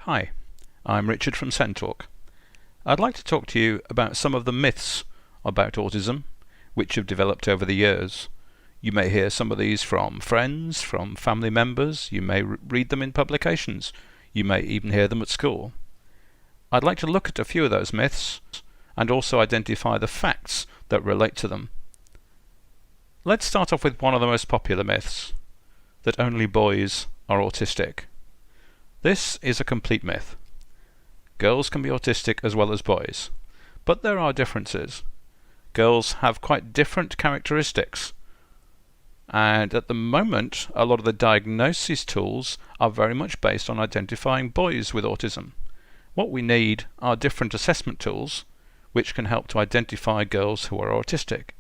Hi, I'm Richard from SEN Talk. I'd like to talk to you about some of the myths about autism which have developed over the years. You may hear some of these from friends, from family members, you may read them in publications, you may even hear them at school. I'd like to look at a few of those myths and also identify the facts that relate to them. Let's start off with one of the most popular myths, that only boys are autistic. This is a complete myth. Girls can be autistic as well as boys, but there are differences. Girls have quite different characteristics, and at the moment a lot of the diagnosis tools are very much based on identifying boys with autism. What we need are different assessment tools which can help to identify girls who are autistic.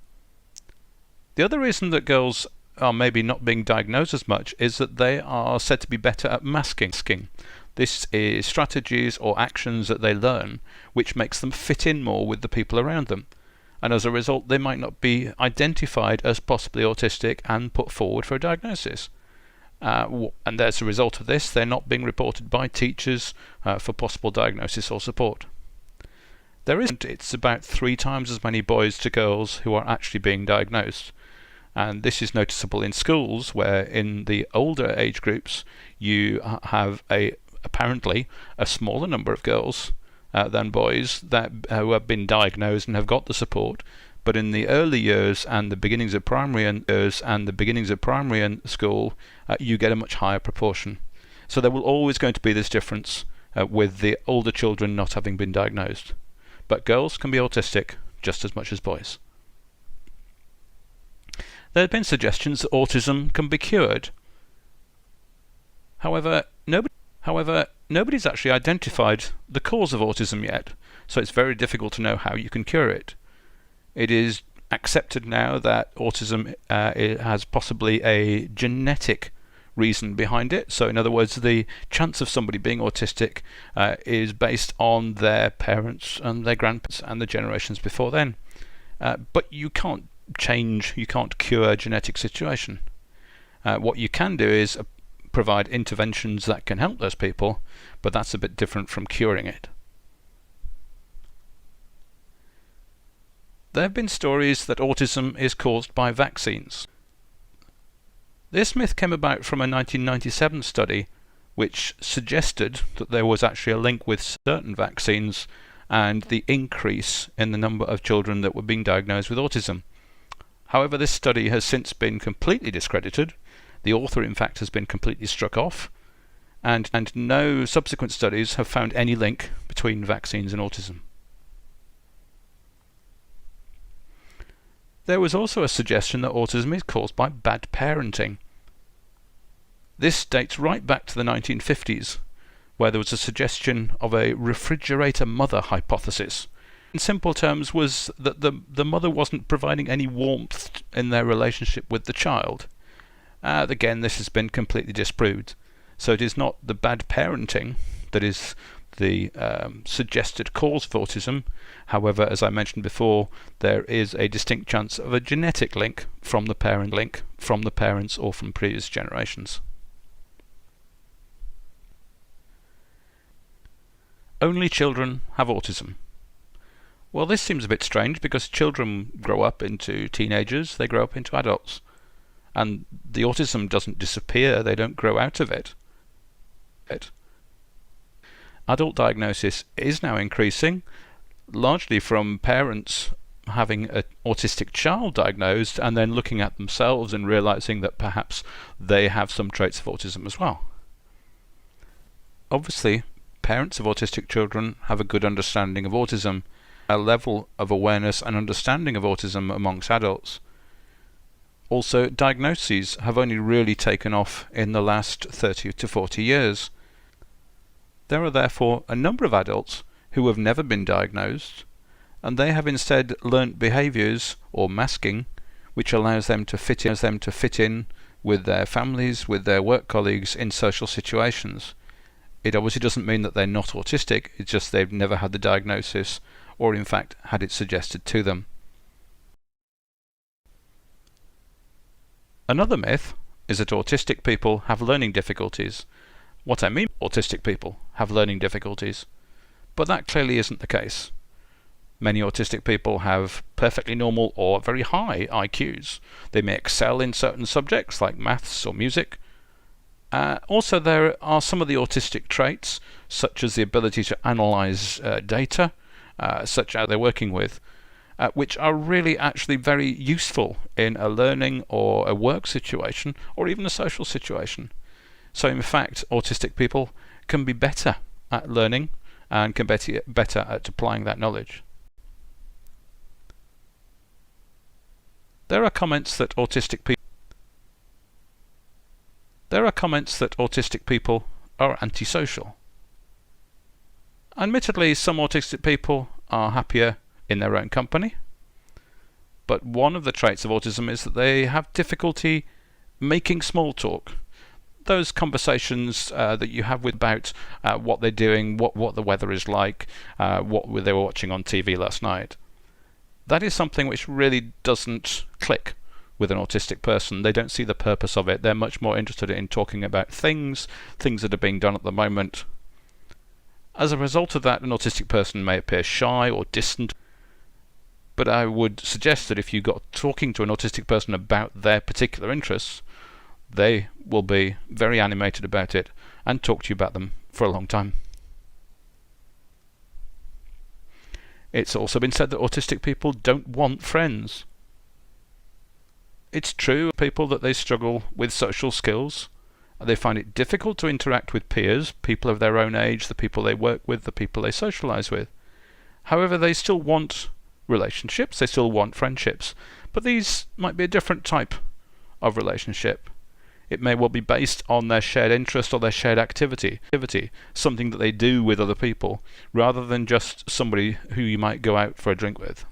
The other reason that girls are maybe not being diagnosed as much is that they are said to be better at masking. This is strategies or actions that they learn which makes them fit in more with the people around them, and as a result they might not be identified as possibly autistic and put forward for a diagnosis. And as a result of this, they're not being reported by teachers for possible diagnosis or support. It's about 3 times as many boys to girls who are actually being diagnosed. And this is noticeable in schools, where in the older age groups you have apparently a smaller number of girls than boys who have been diagnosed and have got the support. But in the early years and the beginnings of primary and school, you get a much higher proportion. So there will always going to be this difference with the older children not having been diagnosed. But girls can be autistic just as much as boys. There have been suggestions that autism can be cured. However, nobody's actually identified the cause of autism yet, so it's very difficult to know how you can cure it. It is accepted now that autism it has possibly a genetic reason behind it. So in other words, the chance of somebody being autistic is based on their parents and their grandparents and the generations before then. But you can't cure a genetic situation. What you can do is provide interventions that can help those people, but that's a bit different from curing it. There have been stories that autism is caused by vaccines. This myth came about from a 1997 study which suggested that there was actually a link with certain vaccines and the increase in the number of children that were being diagnosed with autism. However, this study has since been completely discredited. The author, in fact, has been completely struck off, and no subsequent studies have found any link between vaccines and autism. There was also a suggestion that autism is caused by bad parenting. This dates right back to the 1950s, where there was a suggestion of a refrigerator mother hypothesis. In simple terms, was that the mother wasn't providing any warmth in their relationship with the child. Again, this has been completely disproved. So it is not the bad parenting that is the suggested cause of autism. However, as I mentioned before, there is a distinct chance of a genetic link from the parents or from previous generations. Only children have autism. Well, this seems a bit strange because children grow up into teenagers, they grow up into adults, and the autism doesn't disappear, they don't grow out of it. Adult diagnosis is now increasing, largely from parents having an autistic child diagnosed and then looking at themselves and realizing that perhaps they have some traits of autism as well. Obviously, parents of autistic children have a good understanding of autism, a level of awareness and understanding of autism amongst adults. Also, diagnoses have only really taken off in the last 30 to 40 years. There are therefore a number of adults who have never been diagnosed, and they have instead learnt behaviours or masking which allows them to fit in with their families, with their work colleagues in social situations. It obviously doesn't mean that they're not autistic, it's just they've never had the diagnosis or in fact had it suggested to them. Another myth is that autistic people have learning difficulties, What I mean by autistic people have learning difficulties, but that clearly isn't the case. Many autistic people have perfectly normal or very high IQs. They may excel in certain subjects like maths or music. Also, there are some of the autistic traits, such as the ability to analyze data, such as they're working with, which are really actually very useful in a learning or a work situation or even a social situation. So in fact, autistic people can be better at learning and can be better at applying that knowledge. There are comments that autistic people are antisocial. Admittedly, some autistic people are happier in their own company, but one of the traits of autism is that they have difficulty making small talk. Those conversations that you have about what they're doing, what the weather is like, what they were watching on TV last night. That is something which really doesn't click with an autistic person. They don't see the purpose of it. They're much more interested in talking about things that are being done at the moment. As a result of that, an autistic person may appear shy or distant. But I would suggest that if you got talking to an autistic person about their particular interests, they will be very animated about it and talk to you about them for a long time. It's also been said that autistic people don't want friends. It's true, people, that they struggle with social skills. They find it difficult to interact with peers, people of their own age, the people they work with, the people they socialise with. However, they still want relationships, they still want friendships, but these might be a different type of relationship. It may well be based on their shared interest or their shared activity, something that they do with other people, rather than just somebody who you might go out for a drink with.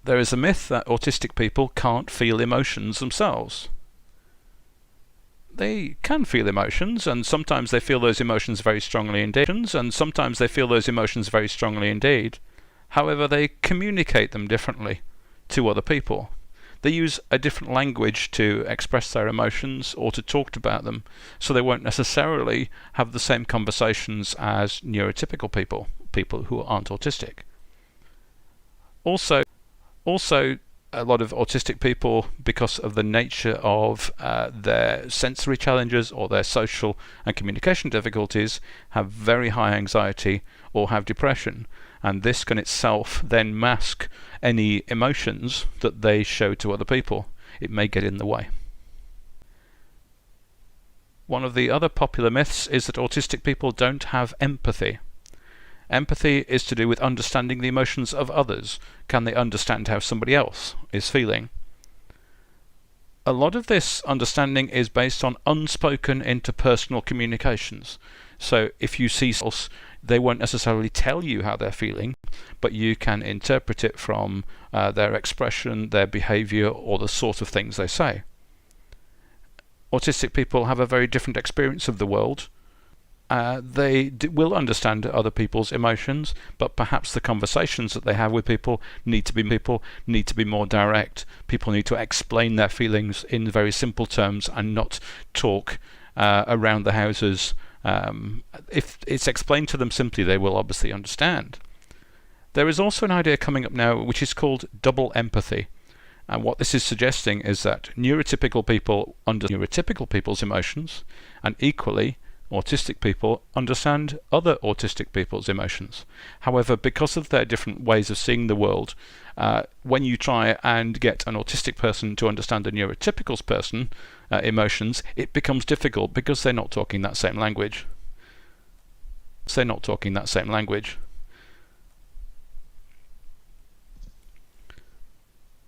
There is a myth that autistic people can't feel emotions themselves. They can feel emotions, and sometimes they feel those emotions very strongly indeed. However, they communicate them differently to other people. They use a different language to express their emotions or to talk about them, so they won't necessarily have the same conversations as neurotypical people who aren't autistic. Also, a lot of autistic people, because of the nature of their sensory challenges or their social and communication difficulties, have very high anxiety or have depression, and this can itself then mask any emotions that they show to other people. It may get in the way. One of the other popular myths is that autistic people don't have empathy. Empathy is to do with understanding the emotions of others. Can they understand how somebody else is feeling? A lot of this understanding is based on unspoken interpersonal communications. So if you see someone else, they won't necessarily tell you how they're feeling, but you can interpret it from their expression, their behaviour, or the sort of things they say. Autistic people have a very different experience of the world. They will understand other people's emotions, but perhaps the conversations that they have with people need to be more direct. People need to explain their feelings in very simple terms and not talk around the houses. If it's explained to them simply, they will obviously understand. There is also an idea coming up now which is called double empathy. And what this is suggesting is that neurotypical people understand neurotypical people's emotions, and equally autistic people understand other autistic people's emotions. However, because of their different ways of seeing the world, when you try and get an autistic person to understand a neurotypical person's emotions, it becomes difficult because they're not talking that same language.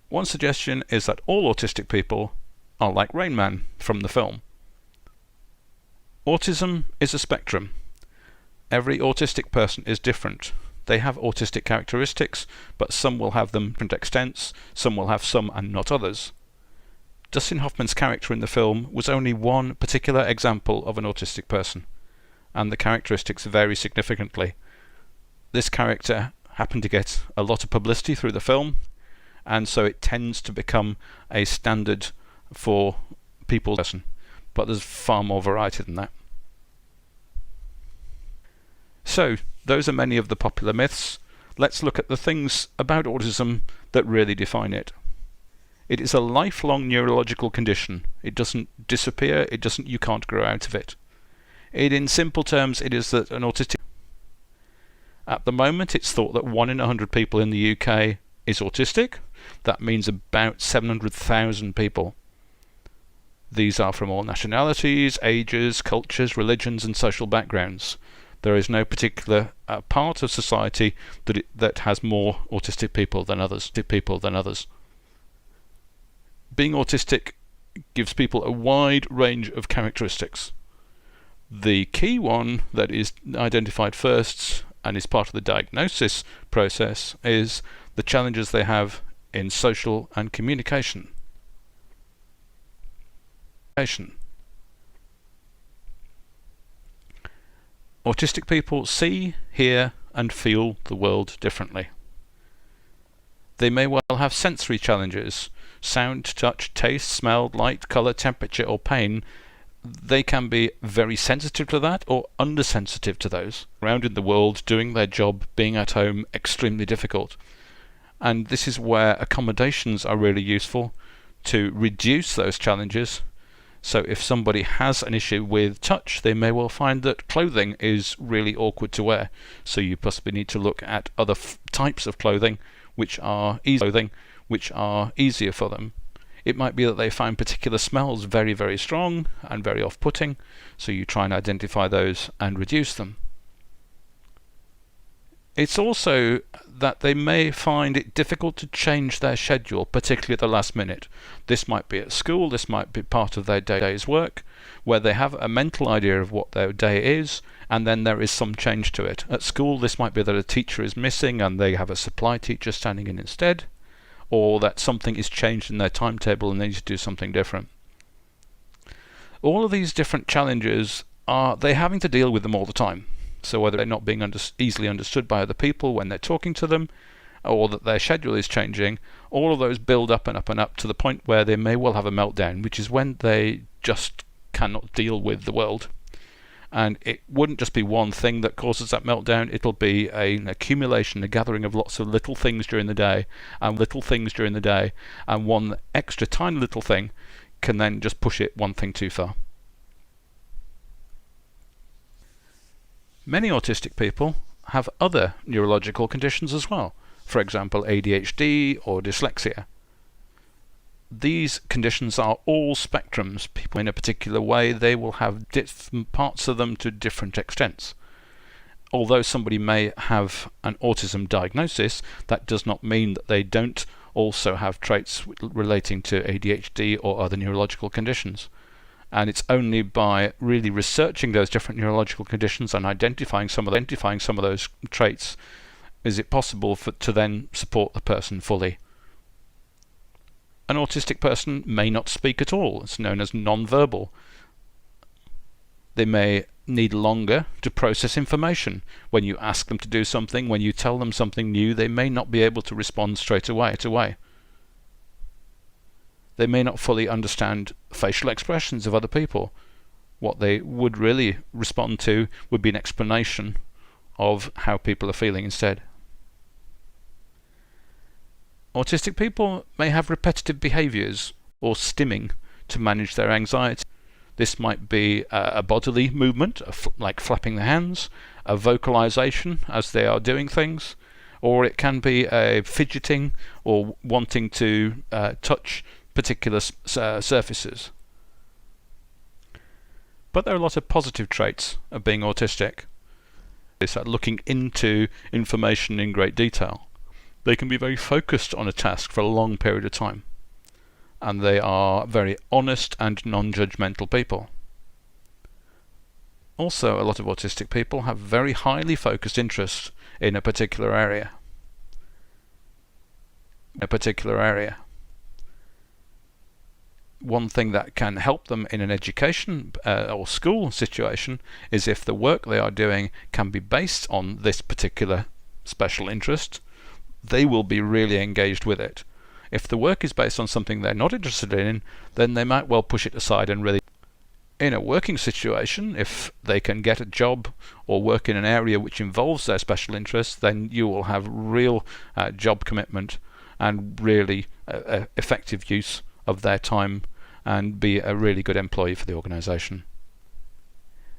One suggestion is that all autistic people are like Rain Man from the film. Autism is a spectrum. Every autistic person is different. They have autistic characteristics, but some will have them to different extents, some will have some and not others. Dustin Hoffman's character in the film was only one particular example of an autistic person, and the characteristics vary significantly. This character happened to get a lot of publicity through the film, and so it tends to become a standard for people's person, but there's far more variety than that. So, those are many of the popular myths. Let's look at the things about autism that really define it. It is a lifelong neurological condition. It doesn't disappear, you can't grow out of it. In simple terms, it is that an autistic... At the moment, it's thought that 1 in 100 people in the UK is autistic. That means about 700,000 people. These are from all nationalities, ages, cultures, religions and social backgrounds. There is no particular part of society that has more autistic people than others. Being autistic gives people a wide range of characteristics. The key one that is identified first and is part of the diagnosis process is the challenges they have in social and communication. Autistic people see, hear and feel the world differently. They may well have sensory challenges: sound, touch, taste, smell, light, colour, temperature or pain. They can be very sensitive to that or undersensitive to those. Around in the world, doing their job, being at home, extremely difficult. And this is where accommodations are really useful to reduce those challenges. So if somebody has an issue with touch, they may well find that clothing is really awkward to wear. So you possibly need to look at other types of clothing which are easier for them. It might be that they find particular smells very, very strong and very off-putting, so you try and identify those and reduce them. It's also that they may find it difficult to change their schedule, particularly at the last minute. This might be at school, this might be part of their day's work, where they have a mental idea of what their day is, and then there is some change to it. At school, this might be that a teacher is missing and they have a supply teacher standing in instead, or that something is changed in their timetable and they need to do something different. All of these different challenges they're having to deal with them all the time. So whether they're not being easily understood by other people when they're talking to them, or that their schedule is changing, all of those build up and up and up to the point where they may well have a meltdown, which is when they just cannot deal with the world. And it wouldn't just be one thing that causes that meltdown, it'll be an accumulation, a gathering of lots of little things during the day, and one extra tiny little thing can then just push it one thing too far. Many autistic people have other neurological conditions as well, for example ADHD or dyslexia. These conditions are all spectrums. People in a particular way, they will have different parts of them to different extents. Although somebody may have an autism diagnosis, that does not mean that they don't also have traits relating to ADHD or other neurological conditions. And it's only by really researching those different neurological conditions and identifying some of those traits is it possible to then support the person fully. An autistic person may not speak at all. It's known as non-verbal. They may need longer to process information. When you ask them to do something, when you tell them something new, they may not be able to respond straight away. They may not fully understand facial expressions of other people. What they would really respond to would be an explanation of how people are feeling instead. Autistic people may have repetitive behaviours or stimming to manage their anxiety. This might be a bodily movement, like flapping the hands, a vocalization as they are doing things, or it can be a fidgeting or wanting to touch particular surfaces. But there are a lot of positive traits of being autistic. It's like looking into information in great detail. They can be very focused on a task for a long period of time, and they are very honest and non-judgmental people. Also, a lot of autistic people have very highly focused interests in a particular area. One thing that can help them in an education or school situation is if the work they are doing can be based on this particular special interest, they will be really engaged with it. If the work is based on something they're not interested in, then they might well push it aside and really. In a working situation, if they can get a job or work in an area which involves their special interests, then you will have real job commitment and really effective use of their time and be a really good employee for the organisation.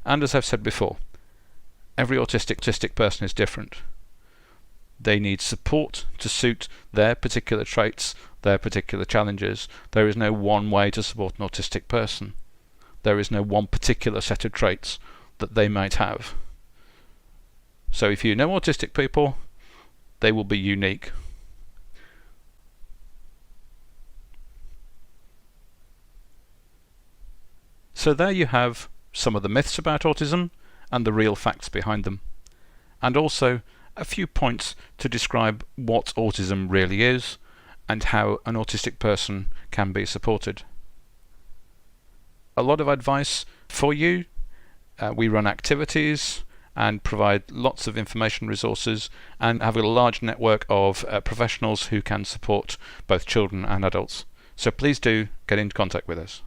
And as I've said before, every autistic person is different. They need support to suit their particular traits, their particular challenges. There is no one way to support an autistic person. There is no one particular set of traits that they might have. So if you know autistic people, they will be unique. So there you have some of the myths about autism and the real facts behind them, and also a few points to describe what autism really is and how an autistic person can be supported. A lot of advice for you. We run activities and provide lots of information resources and have a large network of professionals who can support both children and adults. So please do get into contact with us.